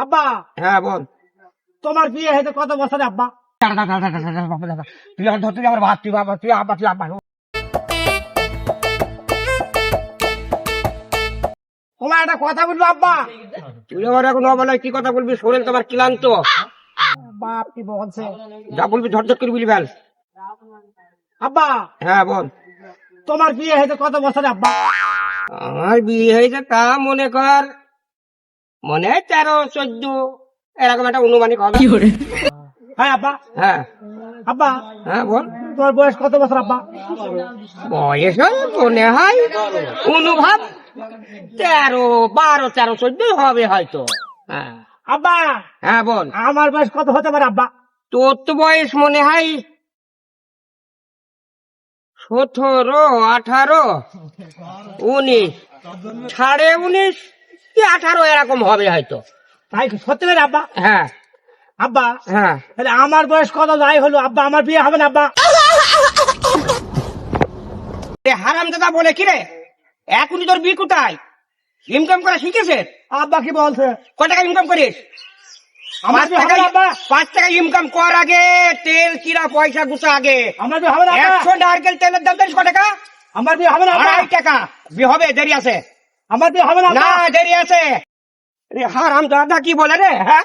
আব্বা হ্যাঁ বল। তোমার বিয়ে হয়েছে কত বছরে আব্বা? তুই আমার ভাত, তুই বাবা, তুই আব্বা, তুই আব্বা। তোমার একটা কথা বলবো আব্বা। তুই আমার এখন অবলায় কি কথা বলবি? শরীর তোমার ক্লান্ত। বাপ কি বলছে? যা বলবি ঝটঝট করে বলি ফেল। আব্বা হ্যাঁ বল। তোমার বিয়ে হয়েছে কত বছরে আব্বা? আমার বিয়ে হয়েছে তা মনে কর, মনে হয় 13-14 এরকম একটা অনুমানিক হবে। হ্যাঁ আব্বা। হ্যাঁ আব্বা হ্যাঁ বল। তোমার বয়স কত বছর আব্বা? বয়স মনে হয় অনুভব 13-12-13-14 হবে হয়তো। হ্যাঁ আব্বা হ্যাঁ বল। আমার বয়স কত হতে পারে আব্বা? তোর তো বয়স মনে হয় 17-18-19, 19.5-18 এরকম হবে হয়তো। তাই কি সত্যি করে আব্বা? হ্যাঁ আব্বা হ্যাঁ। তাহলে আমার বয়স কত যাই হলো আব্বা, আমার বিয়ে হবে না আব্বা? হারাম দাদা বলে কিরে, এখনই তোর বিয়ে কোথায়? ইনকাম করা শিখেছে? আব্বা কি বলছে? কত টাকা ইনকাম করিস? আমার বিয়ে হবে না আব্বা। 5 টাকা ইনকাম কর আগে, তেল কিরা পয়সা গুছা আগে। আমার বিয়ে হবে না আব্বা। 100 নারকেল তেলের দাম জানিস কত টাকা? আমার বিয়ে হবে না আব্বা। 2.5 টাকা। বিয়ে হবে, দেরি আছে। আমার বিয়ে হবে না না আব্বা। দেরি আছে। হারাম দাদা কি বলে রে? হ্যাঁ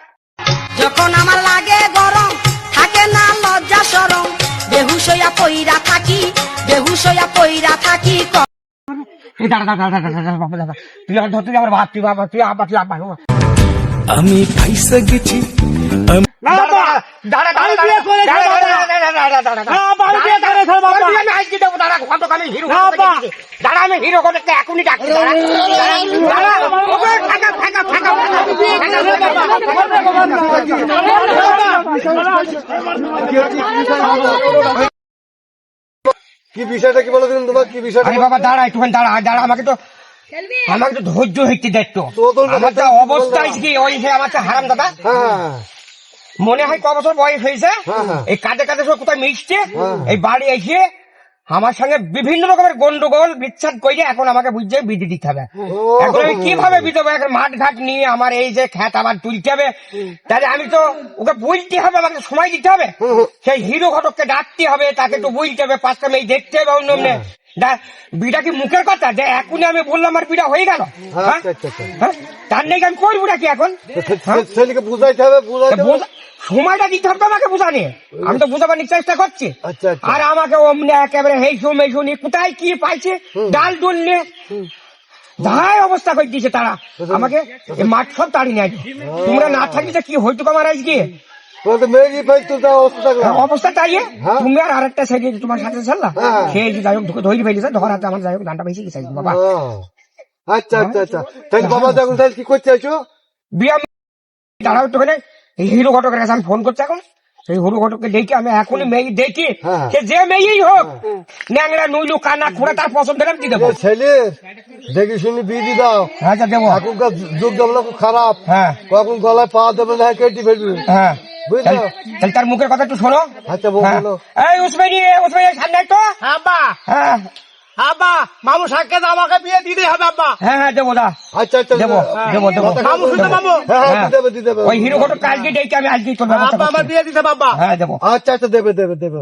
যখন আমার লাগে গরম থাকে না লজ্জা শরম, বেহুশ হইয়া পইরা থাকি, বেহুশ হইয়া পইরা থাকি। তুই আমার ভাত, তুই বাবা, তুই আব্বা, তুই আব্বা। আমি ফাইসা গেছি। না আব্বা, আমি বিয়ে করে ছাড়বো আব্বা। না আব্বা, আমি বিয়ে করে ছাড়বো আব্বা। আমি হিরো করে এখনই ডাকছি। কি বিষয়টা কি বলো দিন তোমার, কি বিষয়টা? আরে বাবা দাঁড়া একটুখানি, দাঁড়া দাঁড়া, আমাকে তো ধৈর্য হইতে দেখতো। আমার যা অবস্থা কি ওই যে আমার হারাম দাদা, হ্যাঁ মনে হয় ক বছর বয়স হয়েছে, হ্যাঁ। এই কাঁধে কাঁধে সব কোথায় মিশছে, হ্যাঁ। এই বাড়ি এসে আমার সঙ্গে বিভিন্ন রকমের গন্ডগোল বিচ্ছেদ করে এখন আমাকে বুঝছে বিধি দিতে হবে। এখন আমি কিভাবে বিধব? এখন মাঠ ঘাট নিয়ে আমার এই যে খ্যাত আবার তুলতে হবে, তাহলে আমি তো ওকে বলতে হবে, আমাকে সময় দিতে হবে। সেই হিরো ঘটককে ডাকতে হবে, তাকে তো বলতে হবে, 5টা মেয়ে দেখতে হবে অন্য অন্য। বিটা কি মুখের কথা যে এখনই আমি বললাম আমার বিটা হয়ে গেল? হ্যাঁ? আচ্ছা, আচ্ছা, আচ্ছা। হ্যাঁ? তার নেই আমি করবো নাকি এখন? ছেলেকে বুঝাইতে হবে, বুঝাইতে হবে। সময়টা দিতে হবে আমাকে বুঝানি, আমি তো বুঝাবার চেষ্টা করছি। আচ্ছা, আচ্ছা। আর আমাকে অমনি একেবারে হেসু মেসু নিয়ে কোথায় কি পাইছে ডাল ডুল নিয়ে যাই অবস্থা করে দিয়েছে তারা আমাকে এই মাঠ সব তাড়ি নেয়। তোমরা না থাকলে কি হইতো আমার আজকে তোমার তো মেয়েরই পাই তো যা অবস্থা থাকলো। অবস্থা তাই। হ্যাঁ। তুমি আর আরেকটা সাইডে তোমার সাথে ছাড়লা, হ্যাঁ। সে যাই হোক ধরে ফেলেছে, ধর হাতে আমার যাই হোক ধানটা বেশি গেছে বাবা। ও, আচ্ছা আচ্ছা আচ্ছা। তাহলে বাবা দেখুন তাহলে কি করতে চাইছো? বিয়াম দাঁড়াও একটুখানে, এই হিরো ঘটকের কাছে আমি ফোন করছি এখন। সেই হিরো ঘটককে দেখি আমি এখনই মেয়ে দেখি, হ্যাঁ। সে যে মেয়েই হোক, ন্যাংরা নইলু কানা খুঁড়া তার পছন্দ আমি দিয়ে দেবো। ছেলে দেখি শুনি বিধি দাও। আচ্ছা দেবো। এখনকার যুগ জমানা খুব খারাপ। হ্যাঁ কখন গলায় পা দেবে না কেটে ফেলবে। হ্যাঁ, বুঝলো? তাহলে তার মুখের কথা একটু শোনো। আচ্ছা হ্যাঁ। বলো। এই উসমানি সামনে তো। আব্বা হ্যাঁ আব্বা মামু সাক্ষাৎ আমাকে বিয়ে দিতে হবে আব্বা। হ্যাঁ হ্যাঁ দেবো দা, আচ্ছা আচ্ছা দেবো দেবো দেবো। মামু শুনতে মামু। হ্যাঁ হ্যাঁ হ্যাঁ। দিতে হবে, দিতে হবে। ওই হিরো ঘটক কালকে ডেকে আমি আজকেই তোর ব্যবস্থা আব্বা আমার করছি। বিয়ে দিতে হবে আব্বা। হ্যাঁ দেবো। আচ্ছা আচ্ছা দেবে দেবে দেবে।